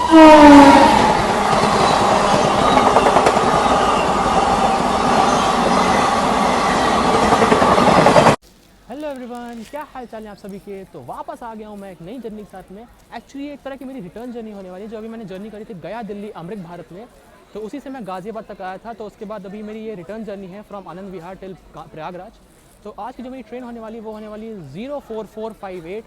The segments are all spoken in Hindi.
हेलो एवरीवन, क्या हाल चाल है आप सभी के। तो वापस आ गया हूँ मैं एक नई जर्नी के साथ में। एक्चुअली एक तरह की मेरी रिटर्न जर्नी होने वाली है। जो अभी मैंने जर्नी करी थी गया दिल्ली अमृत भारत में, तो उसी से मैं गाज़ियाबाद तक आया था। तो उसके बाद अभी मेरी ये रिटर्न जर्नी है फ्रॉम आनंद विहार टिल प्रयागराज। तो आज की जो मेरी ट्रेन होने वाली है वो होने वाली है 04458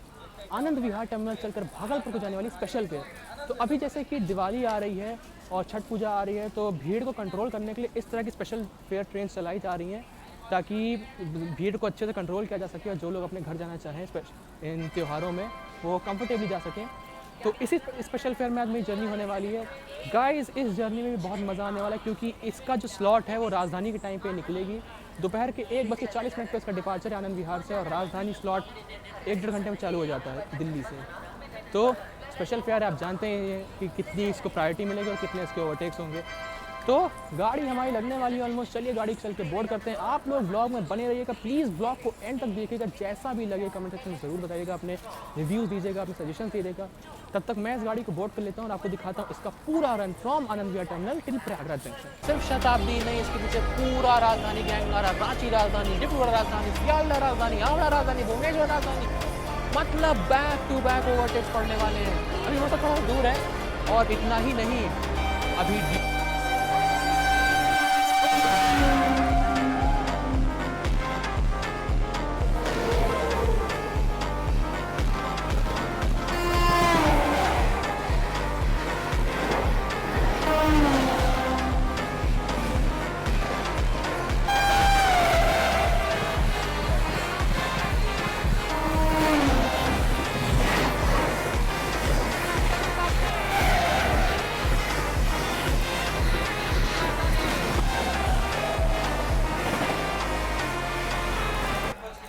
आनंद विहार टर्मिनल चलकर भागलपुर को जाने वाली स्पेशल फेयर। तो अभी जैसे कि दिवाली आ रही है और छठ पूजा आ रही है, तो भीड़ को कंट्रोल करने के लिए इस तरह की स्पेशल फेयर ट्रेन चलाई जा रही हैं ताकि भीड़ को अच्छे से कंट्रोल किया जा सके और जो लोग अपने घर जाना चाहें इन त्योहारों में वो कंफर्टेबली जा सकें। तो इसी स्पेशल फेयर में आज मेरी जर्नी होने वाली है गाइस। इस जर्नी में भी बहुत मज़ा आने वाला है क्योंकि इसका जो स्लॉट है वो राजधानी के टाइम पे निकलेगी। दोपहर के 1:40 पे इसका डिपार्चर है आनंद विहार से, और राजधानी स्लॉट 1-1.5 घंटे में चालू हो जाता है दिल्ली से। तो स्पेशल फेयर आप जानते हैं कि कितनी इसको प्रायोरिटी मिलेगी और कितने इसके ओवरटेक्स होंगे। तो गाड़ी हमारी लगने वाली है ऑलमोस्ट। चलिए गाड़ी चल के बोर्ड करते हैं। आप लोग ब्लॉग में बने रहिएगा, प्लीज़ ब्लॉग को एंड तक देखिएगा। जैसा भी लगे कमेंट सेक्शन में ज़रूर बताइएगा, अपने रिव्यूज़ दीजिएगा, अपने सजेशन दीजिएगा। तब तक मैं इस गाड़ी को बोर्ड कर लेता हूँ और आपको दिखाता हूँ इसका पूरा run from Anand Vihar terminal till Prayagraj junction. सिर्फ शताब्दी नहीं, इसके पीछे पूरा राजधानी गैंग आ रहा। रांची राजधानी, डिब्रूगढ़ राजधानी, सियालदह राजधानी, हावड़ा राजधानी, भुवनेश्वर राजधानी, मतलब बैक टू बैक ओवरटेक्स पड़ने वाले हैं। अभी वो तो थोड़ा दूर है और इतना ही नहीं, अभी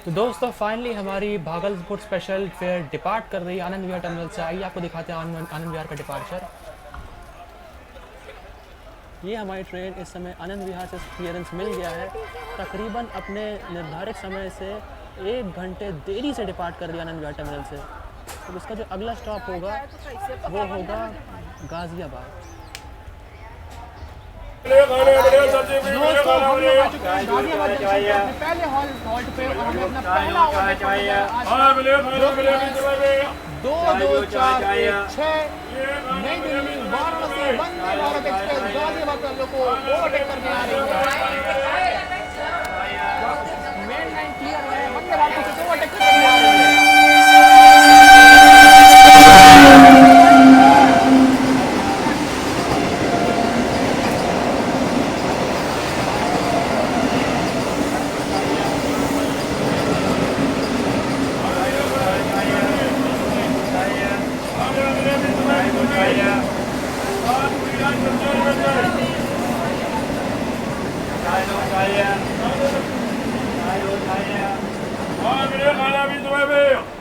तो दोस्तों फाइनली हमारी भागलपुर स्पेशल फेयर डिपार्ट कर रही है आनंद विहार टर्मिनल से। आइए आपको दिखाते हैं आनंद विहार का डिपार्चर। ये हमारी ट्रेन इस समय आनंद विहार से क्लियरेंस मिल गया है। तकरीबन अपने निर्धारित समय से 1 घंटे देरी से डिपार्ट कर रही है आनंद विहार टर्मिनल से। तो इसका जो अगला स्टॉप होगा वो होगा गाज़ियाबाद। पहले हॉल्ट पे हमें अपना पहला 2246 नई दिल्ली वाराणसी वंदे भारत एक्सप्रेस गाजियाबाद वालों को ओवरटेक करने आ रही है। मेन लाइन क्लियर है, वंदे भारत को ओवरटेक करने आ रही है।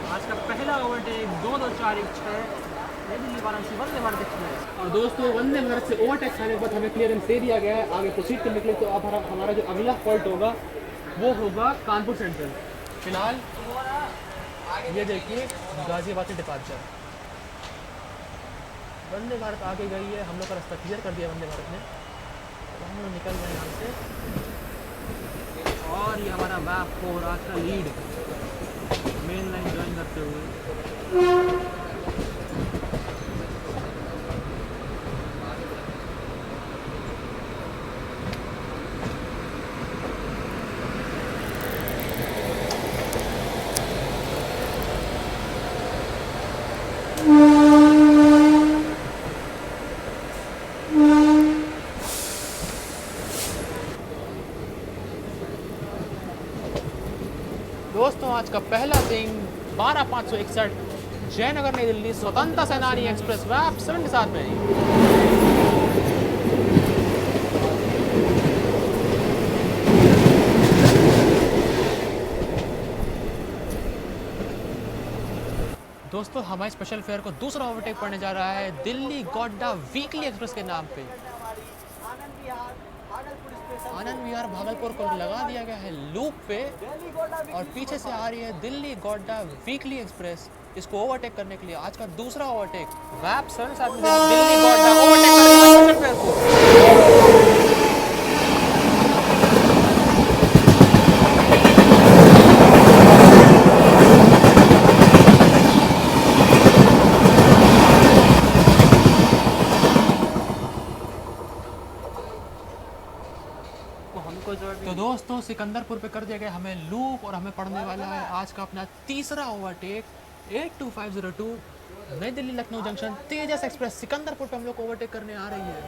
आज का पहला ओवरटेक 2246 नई दिल्ली वाराणसी वंदे भारत एक्सप्रेस। और दोस्तों वंदे भारत से ओवरटेक खाने के बाद हमें क्लियरेंस दे दिया गया है आगे प्रोसीड करने के लिए। तो अब हमारा जो अगला फॉल्ट होगा वो होगा कानपुर सेंट्रल। फिलहाल ये देखिए गाज़ियाबाद से डिपार्चर। वंदे भारत आगे गई है, हम लोग का रास्ता क्लियर कर दिया वंदे भारत ने। तो हम लोग निकल गए यहाँ से और ये हमारा मैप को रास्ता लीड मेन लाइन ज्वाइन करते हुए। दोस्तों आज का पहला सिंह 12561 जयनगर नई दिल्ली स्वतंत्रता सेनानी एक्सप्रेस मैप 7 के साथ में। दोस्तों हमारे स्पेशल फेयर को दूसरा ओवरटेक पड़ने जा रहा है दिल्ली गोड्डा वीकली एक्सप्रेस के नाम पे। आनंद विहार भागलपुर को लगा दिया गया है लूप पे और पीछे से आ रही है दिल्ली गोड्डा वीकली एक्सप्रेस इसको ओवरटेक करने के लिए आज का दूसरा ओवरटेक वैप 7 में दिल्ली गॉड ओवरटेक कर रही है को। तो दोस्तों सिकंदरपुर पे कर दिया गया हमें लूप और हमें पड़ने वाला है आज का अपना तीसरा ओवरटेक 82502 नई दिल्ली लखनऊ जंक्शन तेजस एक्सप्रेस सिकंदरपुर पे हम लोग ओवरटेक करने आ रही है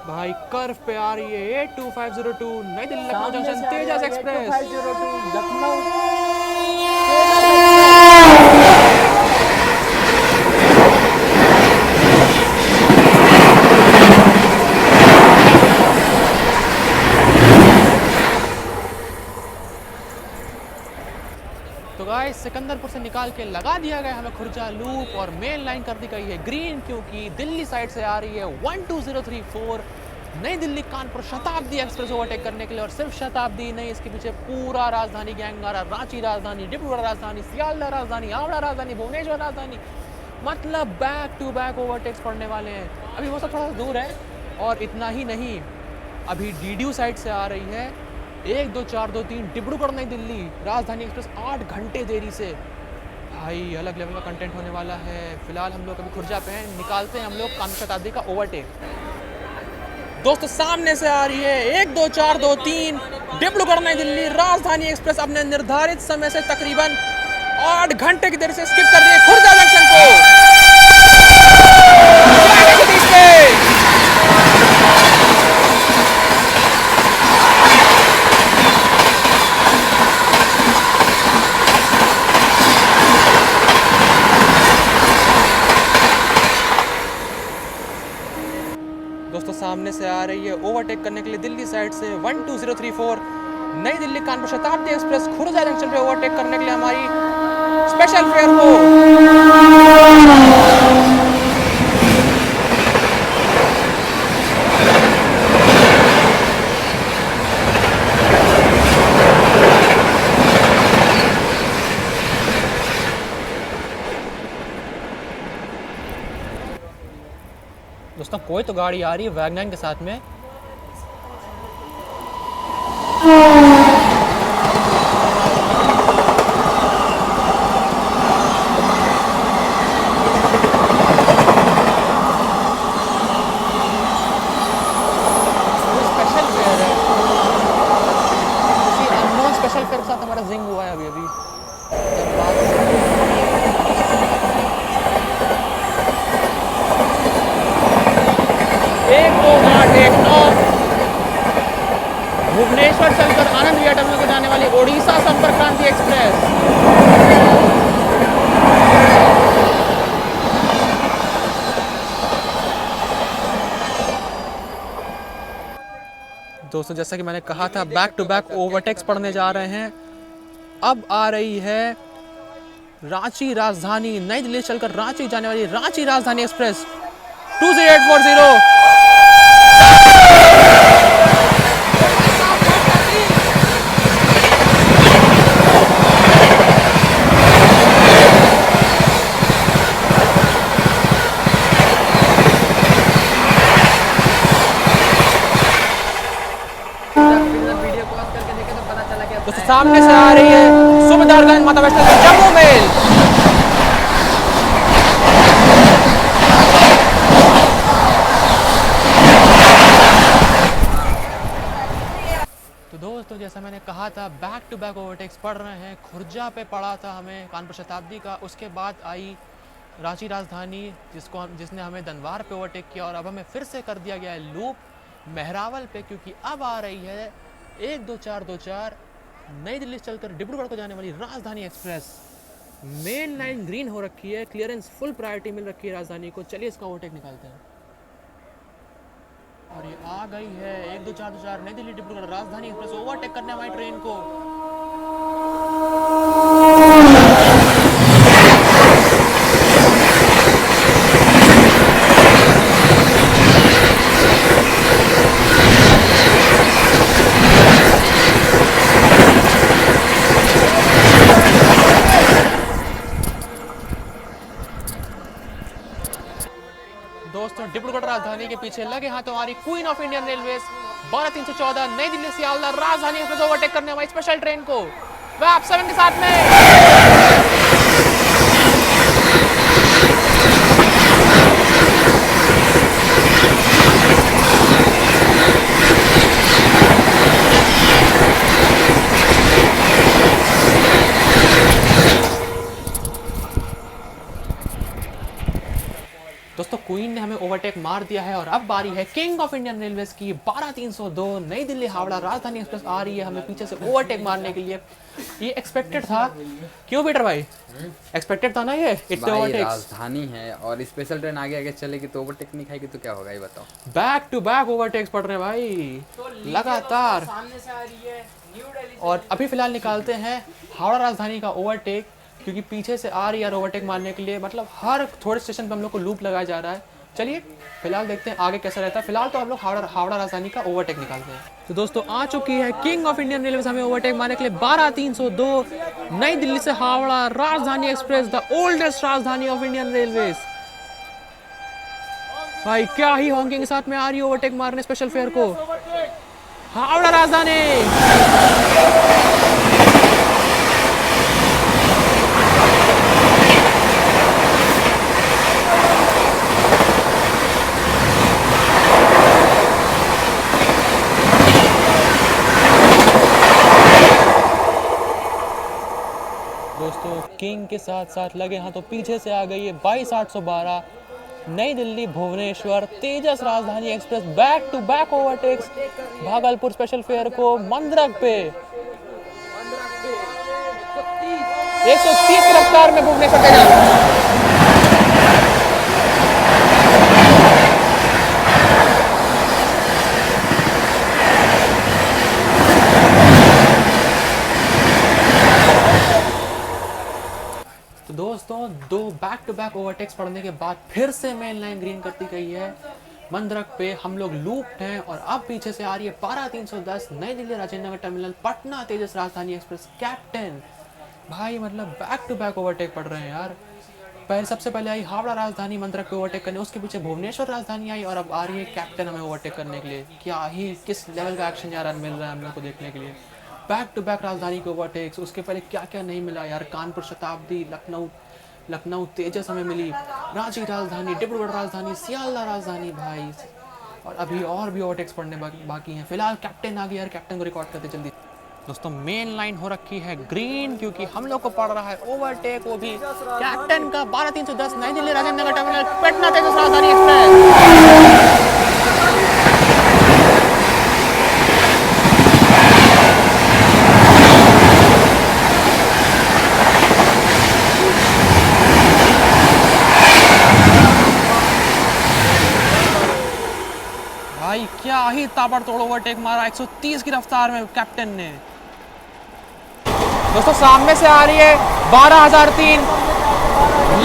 भाई कर्व पे आ रही है 82502 नई दिल्ली लखनऊ जंक्शन तेजस एक्सप्रेस लखनऊ। तो गाइस सिकंदरपुर से निकाल के लगा दिया गया हमें खुर्जा लूप और मेन लाइन कर दी गई है ग्रीन क्योंकि दिल्ली साइड से आ रही है 12034 नई दिल्ली कानपुर शताब्दी एक्सप्रेस ओवरटेक करने के लिए। और सिर्फ शताब्दी नहीं, इसके पीछे पूरा राजधानी गैंग आ रहा, रांची राजधानी, डिब्रूगढ़ राजधानी, सियालदह राजधानी, हावड़ा राजधानी, भुवनेश्वर राजधानी, मतलब बैक टू बैक ओवरटेक्स पड़ने वाले हैं। अभी वो सब थोड़ा सा दूर है और इतना ही नहीं, अभी डीडीयू साइड से आ रही है 12423 डिब्रूगढ़ नई दिल्ली राजधानी एक्सप्रेस 8 घंटे देरी से। भाई अलग लेवल का कंटेंट होने वाला है। फिलहाल हम लोग अभी खुर्जा पे हैं, निकालते हैं हम लोग कानपुर शताब्दी का ओवरटेक। दोस्तों सामने से आ रही है 12423 डिब्रूगढ़ नई दिल्ली राजधानी एक्सप्रेस अपने निर्धारित समय से तकरीबन 8 घंटे की देरी से स्किप कर रही है खुर्जा जंक्शन को। दोस्तों सामने से आ रही है ओवरटेक करने के लिए दिल्ली साइड से 12034 नई दिल्ली कानपुर शताब्दी एक्सप्रेस खुर्जा जंक्शन पे ओवरटेक करने के लिए हमारी स्पेशल फेयर को। दोस्तों कोई तो गाड़ी आ रही है वैगनर के साथ में। स्पेशल फेयर है, किसी अननोन स्पेशल फेयर के साथ हमारा जिंग हुआ है अभी अभी। भुवनेश्वर चलकर आनंद विहार टर्मिनल को जाने वाली ओडिशा संपर्क क्रांति एक्सप्रेस। दोस्तों जैसा कि मैंने कहा था बैक टू बैक ओवरटेक्स पढ़ने जा रहे हैं। अब आ रही है रांची राजधानी नई दिल्ली चलकर रांची जाने वाली रांची राजधानी एक्सप्रेस 20840। तो सामने से आ रही है सुबेदारगंज माता वैष्णो देवी जम्मू मेल। तो दोस्तों जैसा मैंने कहा था बैक टू बैक ओवरटेक्स पड़ रहे हैं। खुर्जा पे पड़ा था हमें कानपुर शताब्दी का, उसके बाद आई रांची राजधानी जिसने हमें दनवार पे ओवरटेक किया और अब हमें फिर से कर दिया गया है लूप मेहरावल पे क्योंकि अब आ रही है 12424 नई दिल्ली चलकर डिब्रूगढ़ को जाने वाली राजधानी एक्सप्रेस। मेन लाइन ग्रीन हो रखी है, क्लियरेंस फुल प्रायोरिटी मिल रखी है राजधानी को। चलिए इसका ओवरटेक निकालते हैं। और ये आ गई है 12424 नई दिल्ली डिब्रूगढ़ राजधानी एक्सप्रेस ओवरटेक करने हमारी ट्रेन को। दोस्तों डिब्रूगढ़ राजधानी के पीछे लगे हाथों हमारी क्वीन ऑफ इंडियन रेलवे 12314 नई दिल्ली सियालदह राजधानी एक्सप्रेस ओवरटेक करने हमारी स्पेशल ट्रेन को वह आप सबके साथ में। दोस्तों क्वीन ने हमें ओवरटेक मार दिया है और अब बारी है किंग ऑफ इंडियन रेलवेज की 12302 नई दिल्ली हावड़ा राजधानी एक्सप्रेस आ रही है हमें पीछे से ओवरटेक मारने के लिए। ये एक्सपेक्टेड था क्यों पीटर भाई? एक्सपेक्टेड था ना ये इतने ओवरटेक्स। राजधानी है और स्पेशल ट्रेन आगे आगे चलेगी तो ओवरटेक नहीं खाएगी तो क्या होगा ये बताओ। बैक टू बैक ओवरटेक्स पड़ रहे हैं भाई तो लगातार सामने से आ रही है न्यू दिल्ली। और अभी फिलहाल निकालते हैं हावड़ा राजधानी का ओवरटेक क्योंकि पीछे से आ रही है ओवरटेक मारने के लिए, मतलब हर थोड़े स्टेशन पे हम लोग को लूप लगाया जा रहा है। चलिए फिलहाल देखते हैं आगे कैसा रहता है। फिलहाल तो हम लोग हावड़ा राजधानी का ओवरटेक निकालते हैं। तो दोस्तों आ चुकी है किंग ऑफ इंडियन रेलवे हमें ओवरटेक मारने के लिए 12302 नई दिल्ली से Howrah Rajdhani express, the oldest राजधानी ऑफ इंडियन रेलवे। भाई क्या ही हॉकिंग के साथ में आ रही है ओवरटेक मारने स्पेशल फेयर को हावड़ा राजधानी। दोस्तों किंग के साथ साथ लगे हाथों पीछे से आ गई है 22812 नई Delhi Bhubaneswar Tejas Rajdhani express back to back overtakes Bhagalpur special fare को मंद्रक पे 130 की रफ्तार में भुवनेश्वर तेजस। दोस्तों दो बैक टू बैक ओवरटेक्स पढ़ने के बाद फिर से मेन लाइन ग्रीन करती गई है मंद्रक पे। हम लोग लूप्ड हैं और अब पीछे से आ रही है 12310 नई दिल्ली राजेंद्र नगर टर्मिनल पटना तेजस राजधानी एक्सप्रेस कैप्टन। भाई मतलब बैक टू बैक ओवरटेक पड़ रहे हैं यार। सबसे पहले आई हावड़ा राजधानी मंद्रक पे ओवरटेक करने, उसके पीछे भुवनेश्वर राजधानी आई और अब आ रही है कैप्टन हमें ओवरटेक करने के लिए। क्या ही किस लेवल का एक्शन यार मिल रहा है हम लोग को देखने के लिए। बैक टू बैक राजधानी के ओवरटेक्स, उसके पहले क्या क्या नहीं मिला यार। कानपुर शताब्दी, लखनऊ तेजस हमें मिली, रांची राजधानी, डिब्रूगढ़ राजधानी, सियालदह राजधानी भाई। और अभी और भी ओवरटेक्स पढ़ने बाकी हैं। फिलहाल कैप्टन आ गया यार, कैप्टन को रिकॉर्ड करते जल्दी। दोस्तों मेन लाइन हो रखी है ग्रीन क्योंकि हम लोग को पड़ रहा है ओवरटेक, वो भी कैप्टन का 12310 नई दिल्ली राजेंद्र नगर टर्मिनल पटना तेजस राजधानी एक्सप्रेस। भाई क्या ही ताबड़तोड़ ओवरटेक मारा 130 की रफ्तार में कैप्टन ने। दोस्तों सामने से आ रही है 12003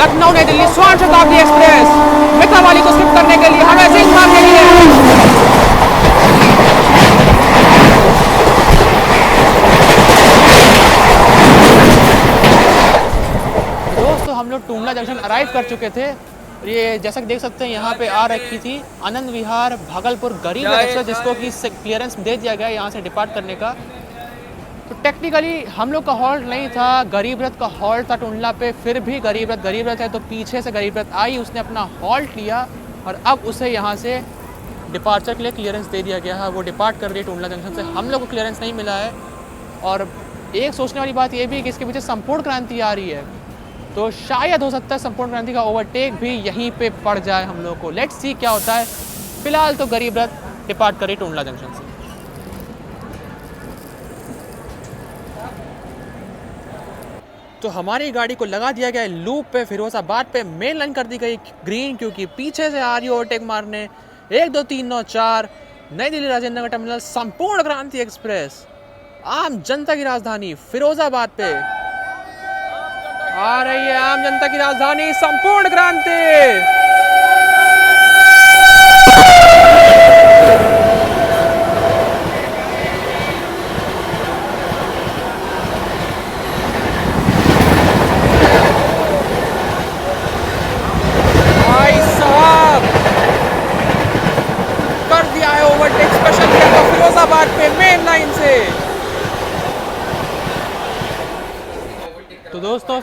लखनऊ नई दिल्ली स्वर्ण शताब्दी एक्सप्रेस मित्रा वाली को स्किप करने के लिए हमें सिंह मारने के लिए। दोस्तों हम लोग टूंगला जंक्शन अराइव कर चुके थे। ये जैसा कि देख सकते हैं यहाँ पे आ रखी थी आनंद विहार भागलपुर गरीब रथ एक्सप्रेस, जिसको कि क्लियरेंस दे दिया गया यहाँ से डिपार्ट करने का। तो टेक्निकली हम लोग का हॉल्ट नहीं था, गरीब रथ का हॉल्ट था टुंडला पे। फिर भी गरीब रथ है तो पीछे से गरीब रथ आई, उसने अपना हॉल्ट लिया और अब उसे यहाँ से डिपार्चर के लिए क्लियरेंस दे दिया गया है। वो डिपार्ट कर रही है टुंडला जंक्शन से। हम लोग को क्लियरेंस नहीं मिला है। और एक सोचने वाली बात ये भी है कि इसके पीछे संपूर्ण क्रांति आ रही है, तो शायद हो सकता है संपूर्ण क्रांति का ओवरटेक भी यहीं पे पड़ जाए हम लोग को। लेट्स सी क्या होता है। फिलहाल तो गरीब रथ डिपार्ट करी टुंडला जंक्शन से। तो हमारी गाड़ी को लगा दिया गया है लूप पे फिरोजाबाद पे। मेन लाइन कर दी गई ग्रीन क्योंकि पीछे से आ रही है ओवरटेक मारने 12394 नई दिल्ली राजेंद्र नगर टर्मिनल संपूर्ण क्रांति एक्सप्रेस आम जनता की राजधानी फिरोजाबाद पे आ रही है। आम जनता की राजधानी संपूर्ण क्रांति। भाई साहब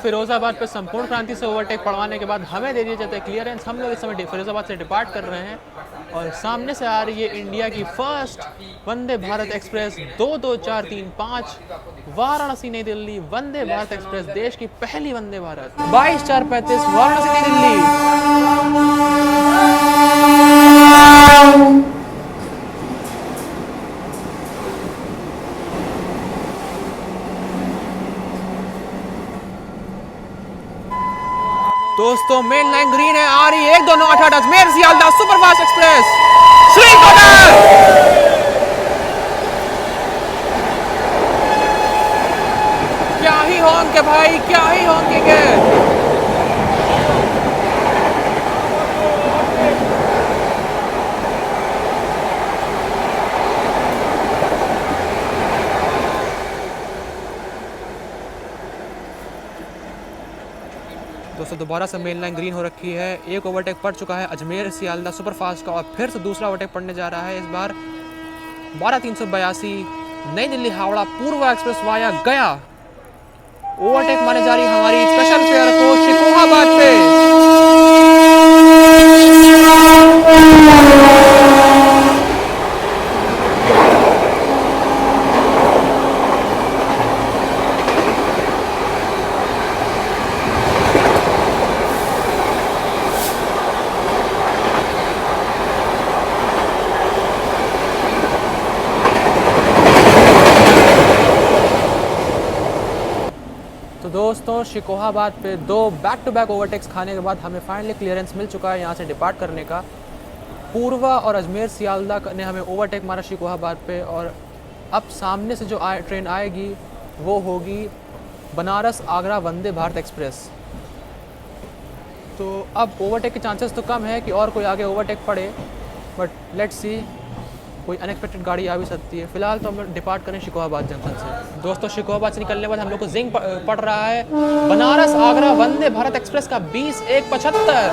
फिरोजाबाद पे संपूर्ण क्रांति से ओवरटेक पड़वाने के बाद हमें दे दिए जाते हैं क्लियरेंस। हम लोग इस समय फिरोजाबाद से डिपार्ट कर रहे हैं और सामने से आ रही है इंडिया की फर्स्ट वंदे भारत एक्सप्रेस 22435 वाराणसी नई दिल्ली वंदे भारत एक्सप्रेस, देश की पहली वंदे भारत 22-4-35 वाराणसी नई दिल्ली। दोस्तों मेन लाइन ग्रीन है, आ रही है 12988 अजमेर सियालदा सुपरफास्ट एक्सप्रेस श्रीनगर। क्या ही होंगे भाई, क्या ही होंगे के। दोस्तों दोबारा से मेन लाइन ग्रीन हो रखी है। एक ओवरटेक पड़ चुका है अजमेर सियालदा सुपरफास्ट का और फिर से दूसरा ओवरटेक पड़ने जा रहा है। इस बार 12382 नई दिल्ली हावड़ा पूर्वा एक्सप्रेस वाया गया। ओवरटेक माने जा रही हमारी स्पेशल फेयर को शिकोहाबाद पे। तो दोस्तों शिकोहाबाद पे 2 बैक टू बैक ओवरटेक्स खाने के बाद हमें फाइनली क्लियरेंस मिल चुका है यहाँ से डिपार्ट करने का। पूर्वा और अजमेर सियालदा ने हमें ओवरटेक मारा शिकोहाबाद पे और अब सामने से जो ट्रेन आएगी वो होगी बनारस आगरा वंदे भारत एक्सप्रेस। तो अब ओवरटेक के चांसेस तो कम है कि और कोई आगे ओवरटेक पड़े, बट लेट्स सी, कोई अनएक्सपेक्टेड गाड़ी आ भी सकती है। फिलहाल तो हम डिपार्ट करें शिकोहाबाद जंक्शन से। दोस्तों शिकोहाबाद से निकलने के बाद हम लोग को जिंग पड़ रहा है बनारस आगरा वंदे भारत एक्सप्रेस का 20-1-75।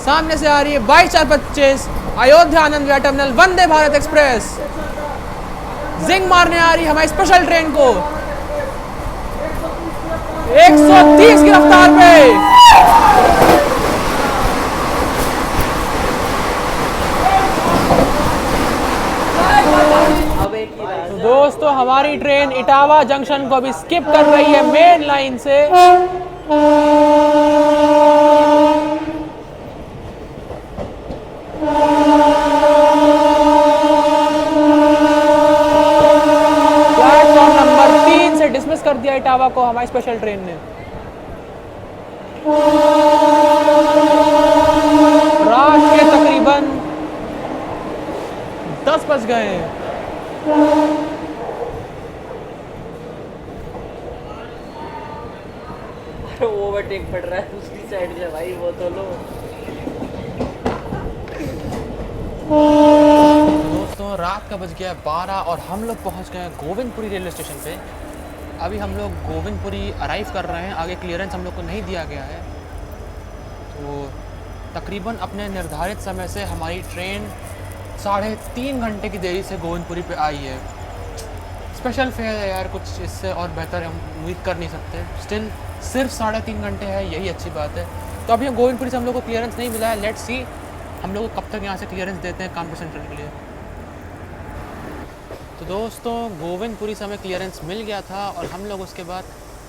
सामने से आ रही है 22-4-25 अयोध्या आनंद विहार टर्मिनल वंदे भारत एक्सप्रेस। जिंग मारने आ रही है हमारी स्पेशल ट्रेन को 130 की रफ्तार पे। तो दोस्तों हमारी ट्रेन इटावा जंक्शन को अभी स्किप कर रही है मेन लाइन से। डिसमिस कर दिया इटावा को हमारी स्पेशल ट्रेन ने। रात के तकरीबन 10 बज गए हैं। ओवरटेक पड़ रहा है उसकी साइड से भाई, वो तो लो। दोस्तों रात का बज गया 12 और हम लोग पहुंच गए हैं गोविंदपुरी रेलवे स्टेशन पे। अभी हम लोग गोविंदपुरी अराइव कर रहे हैं, आगे क्लियरेंस हम लोग को नहीं दिया गया है। तो तकरीबन अपने निर्धारित समय से हमारी ट्रेन 3.5 घंटे की देरी से गोविंदपुरी पे आई है। स्पेशल फेयर है यार, कुछ इससे और बेहतर हम उम्मीद कर नहीं सकते। स्टिल सिर्फ 3.5 घंटे है, यही अच्छी बात है। तो अभी हम गोविंदपुरी से हम लोग को क्लियरेंस नहीं मिला है। लेट्स सी हम लोग को कब तक यहाँ से क्लियरेंस देते हैं कानपुर सेंट्रल के लिए। तो दोस्तों गोविंदपुरी से हमें क्लियरेंस मिल गया था और हम लोग उसके बाद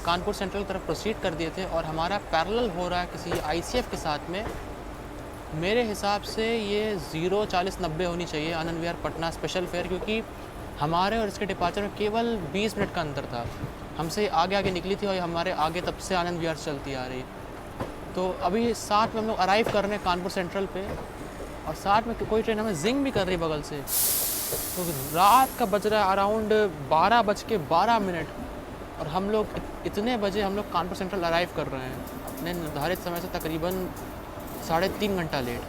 कानपुर सेंट्रल की तरफ प्रोसीड कर दिए थे और हमारा पैरेलल हो रहा है किसी ICF के साथ में। मेरे हिसाब से ये 0:40-90 होनी चाहिए आनंद विहार पटना स्पेशल फेयर, क्योंकि हमारे और इसके डिपार्चर में केवल 20 मिनट का अंतर था। हमसे आगे आगे निकली थी और हमारे आगे तब से आनंद विहार चलती आ रही। तो अभी साथ में हम लोग अराइव कर रहे हैं कानपुर सेंट्रल पे और साथ में कोई ट्रेन हमें जिंग भी कर रही है बगल से। तो रात का बज रहा है अराउंड 12:12 और हम लोग इतने बजे हम लोग कानपुर सेंट्रल अराइव कर रहे हैं अपने निर्धारित समय से तकरीबन 3.5 घंटा लेट।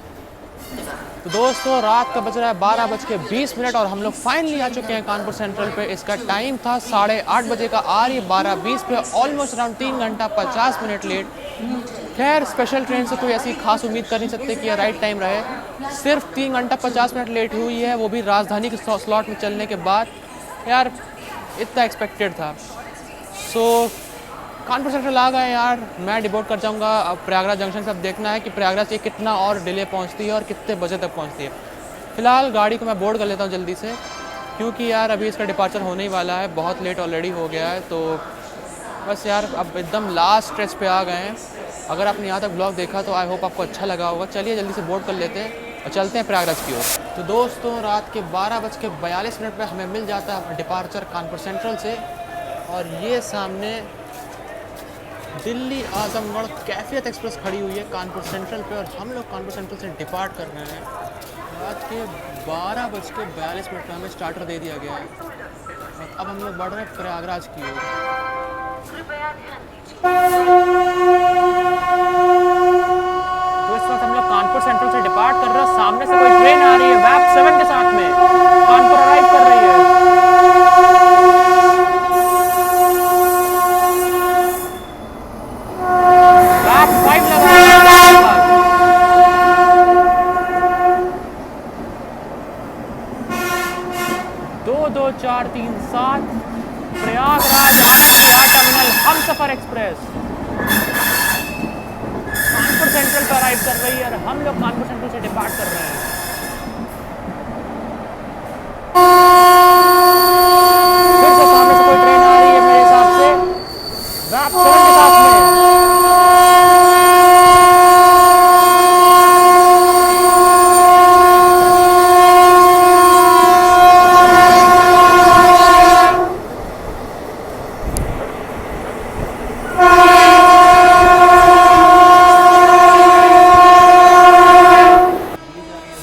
तो दोस्तों रात का बज रहा है 12:20 और हम लोग फाइनली आ चुके हैं कानपुर सेंट्रल पे। इसका टाइम था 8:30 बजे का, आ रही 12:20 पे, ऑलमोस्ट अराउंड 3 घंटा 50 मिनट लेट। खैर स्पेशल ट्रेन से कोई ऐसी खास उम्मीद कर नहीं सकते कि यह राइट टाइम रहे। सिर्फ 3 घंटा 50 मिनट लेट हुई है, वो भी राजधानी के स्लॉट में चलने के बाद। यार इतना एक्सपेक्टेड था। सो कानपुर सेंट्रल आ गए यार, मैं डिबोर्ड कर जाऊंगा। अब प्रयागराज जंक्शन से अब देखना है कि प्रयागराज से कितना और डिले पहुंचती है और कितने बजे तक पहुंचती है। फ़िलहाल गाड़ी को मैं बोर्ड कर लेता हूं जल्दी से, क्योंकि यार अभी इसका डिपार्चर होने ही वाला है, बहुत लेट ऑलरेडी हो गया है। तो बस यार अब एकदम लास्ट स्ट्रेच पे आ गए हैं। अगर आपने यहाँ तक ब्लॉग देखा तो आई होप आपको अच्छा लगा होगा। चलिए जल्दी से बोर्ड कर लेते हैं और चलते हैं प्रयागराज की ओर। तो दोस्तों रात के 12:42 पे हमें मिल जाता है डिपार्चर कानपुर सेंट्रल से, और ये सामने दिल्ली आजमगढ़ कैफियत एक्सप्रेस खड़ी हुई है कानपुर सेंट्रल पे, और हम लोग कानपुर सेंट्रल से डिपार्ट कर रहे हैं। रात के 12:42 पे हमें स्टार्टर दे दिया गया है और अब हम लोग बढ़ रहे हैं प्रयागराज की ओर। तो इस वक्त हम लोग कानपुर सेंट्रल से डिपार्ट कर रहे हैं। सामने से कोई ट्रेन आ रही है वैप 7 के साथ में, कानपुर अराइव कर रही है। वैप 5 लगा है। 22437 Prayagraj Anand terminal Humsafar express Kanpur central पर अराइव कर रही है और हम लोग कानपुर सेंट्रल से डिपार्ट कर रहे हैं। फिर से सामने से कोई ट्रेन आ रही है मेरे हिसाब से वैप 7 के साथ में।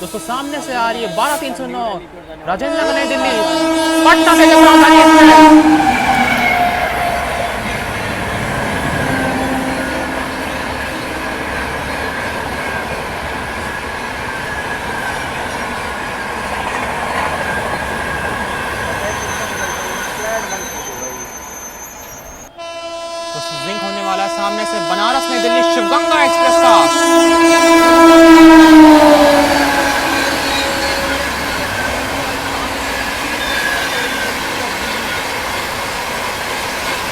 दोस्तों सामने से आ रही है 12309 राजेंद्र नगर नई दिल्ली पटना से राजधानी एक्सप्रेस। दोस्तों जिंक होने वाला है सामने से बनारस नई दिल्ली शिवगंगा एक्सप्रेस का।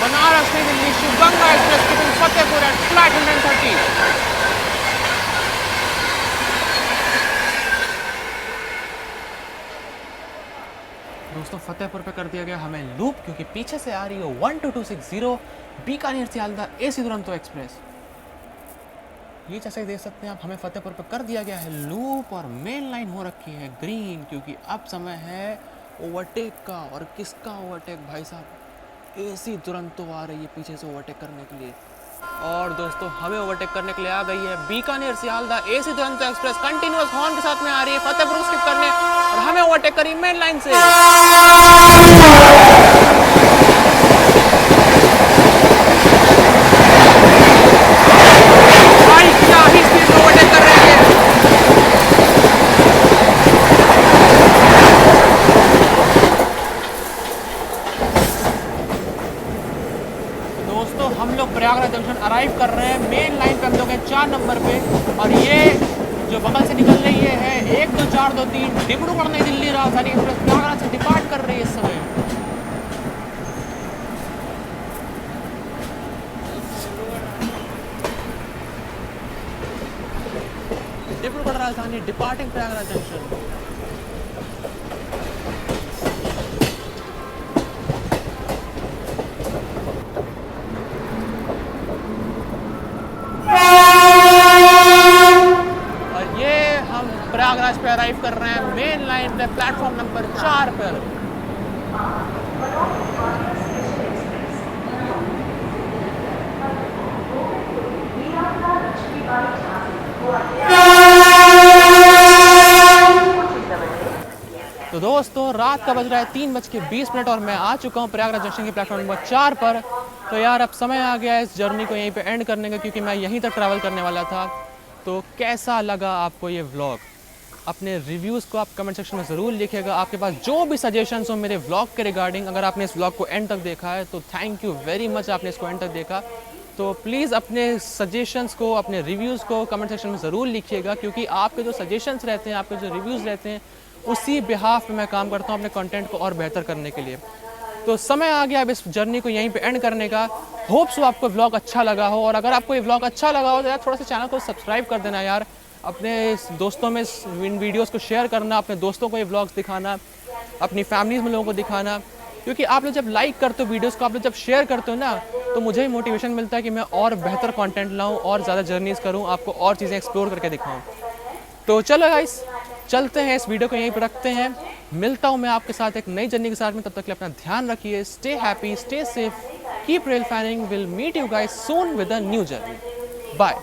Banaras New Delhi Shivganga express ticket Fatehpur at flight 130। दोस्तों फतेहपुर पे कर दिया गया हमें लूप, क्योंकि पीछे से आ रही है 12260 बीकानेर सियालदा एसी दुरंतो एक्सप्रेस। ये जैसे देख सकते हैं आप, हमें फतेहपुर पे कर दिया गया है लूप और मेन लाइन हो रखी है ग्रीन, क्योंकि अब समय है ओवरटेक का। और किसका ओवरटेक भाई साहब, एसी दुरंतो आ रही है पीछे से ओवरटेक करने के लिए। और दोस्तों हमें ओवरटेक करने के लिए आ गई है Bikaner Sealdah AC Duronto express continuous horn के साथ में आ रही है फतेहपुर स्किप करने, और हमें ओवरटेक करी मेन लाइन से। भाई क्या ही स्पीड में ओवरटेक कर रही है। दोस्तों हम लोग प्रयागराज जंक्शन अराइव कर रहे हैं। मेन लाइन पे हम लोग हैं 4 नंबर पे, और ये जो बगल से निकल रही है 12423 डिब्रूगढ़ नई दिल्ली राजधानी एक्सप्रेस प्रयागराज से डिपार्ट कर रही है इस समय। Dibrugarh Rajdhani departing Prayagraj junction. प्रयागराज पे अराइव कर रहे हैं मेन लाइन पे प्लेटफॉर्म नंबर 4 पर। तो दोस्तों रात का बज रहा है 3:20 और मैं आ चुका हूँ प्रयागराज जंक्शन की प्लेटफॉर्म नंबर 4 पर। तो यार अब समय आ गया है इस जर्नी को यहीं पे एंड करने का, क्योंकि मैं यहीं तक ट्रैवल करने वाला था। तो कैसा लगा आपको ये व्लॉग? अपने रिव्यूज़ को आप कमेंट सेक्शन में ज़रूर लिखिएगा। आपके पास जो भी सजेशंस हो मेरे व्लॉग के रिगार्डिंग, अगर आपने इस व्लॉग को एंड तक देखा है तो थैंक यू वेरी मच, आपने इसको एंड तक देखा। तो प्लीज़ अपने सजेशंस को, अपने रिव्यूज़ को कमेंट सेक्शन में ज़रूर लिखिएगा, क्योंकि आपके जो सजेशंस रहते हैं, आपके जो रिव्यूज़ रहते हैं, उसी बिहाफ पे मैं काम करता हूँ अपने कंटेंट को और बेहतर करने के लिए। तो समय आ गया अब इस जर्नी को यहीं पे एंड करने का। होप्स सो आपको व्लॉग अच्छा लगा हो, और अगर आपको ये व्लॉग अच्छा लगा हो तो यार थोड़ा सा चैनल को सब्सक्राइब कर देना यार, अपने दोस्तों में इन वीडियोज़ को शेयर करना, अपने दोस्तों को ये व्लॉग्स दिखाना, अपनी फैमिलीज़ में लोगों को दिखाना, क्योंकि आप लोग जब लाइक करते हो वीडियोस को, आप लोग जब शेयर करते हो ना, तो मुझे ही मोटिवेशन मिलता है कि मैं और बेहतर कंटेंट लाऊं और ज़्यादा जर्नीज़ करूं, आपको और चीज़ें एक्सप्लोर करके दिखाऊं। तो चलो गाइस, चलते हैं, इस वीडियो को यहीं पर रखते हैं। मिलता हूं मैं आपके साथ एक नई जर्नी के साथ में, तब तक के लिए अपना ध्यान रखिए। Stay happy, stay safe, keep rail fanning. Will meet you guys soon with a new journey. Bye.